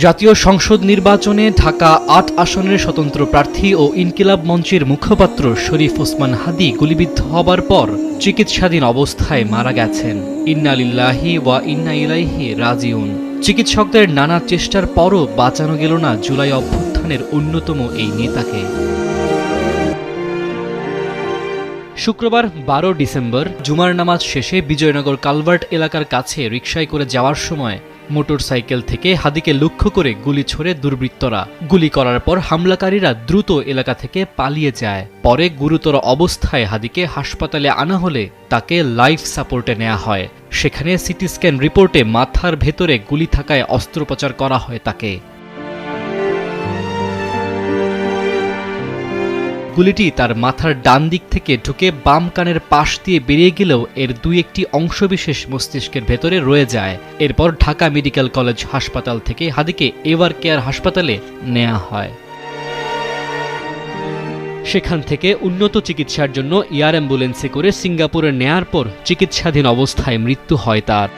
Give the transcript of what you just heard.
জাতীয় সংসদ নির্বাচনে ঢাকা ৮ আসনের স্বতন্ত্র প্রার্থী ও ইনকিলাব মঞ্চের মুখপাত্র শরীফ ওসমান হাদী গুলিবিদ্ধ হবার পর চিকিৎসাধীন অবস্থায় মারা গেছেন। ইন্না লিল্লাহি ওয়া ইন্না ইলাইহি রাজিউন। চিকিৎসকদের নানা চেষ্টার পরও বাঁচানো গেল না জুলাই অভ্যুত্থানের অন্যতম এই নেতাকে। শুক্রবার ১২ ডিসেম্বর জুমার নামাজ শেষে বিজয়নগর কালভার্ট এলাকার কাছে রিকশায় করে যাওয়ার সময় মোটরসাইকেল থেকে হাদীকে লক্ষ্য করে গুলি ছোড়ে দুর্বৃত্তরা। গুলি করার পর হামলাকারীরা দ্রুত এলাকা থেকে পালিয়ে যায়। পরে গুরুতর অবস্থায় হাদীকে হাসপাতালে আনা হলে তাকে লাইফ সাপোর্টে নেওয়া হয়। সেখানে সিটি স্ক্যান রিপোর্টে মাথার ভেতরে গুলি থাকায় অস্ত্রোপচার করা হয় তাকে। গুলিটি তার মাথার ডান দিক থেকে ঢুকে বাম কানের পাশ দিয়ে বেরিয়ে গেলেও এর দুই একটি অংশবিশেষ মস্তিষ্কের ভেতরে রয়ে যায়। এরপর ঢাকা মেডিকেল কলেজ হাসপাতাল থেকে হাদীকে এভার কেয়ার হাসপাতালে নেওয়া হয়। সেখান থেকে উন্নত চিকিৎসার জন্য এয়ার অ্যাম্বুলেন্সে করে সিঙ্গাপুরে নেয়ার পর চিকিৎসাধীন অবস্থায় মৃত্যু হয় তার।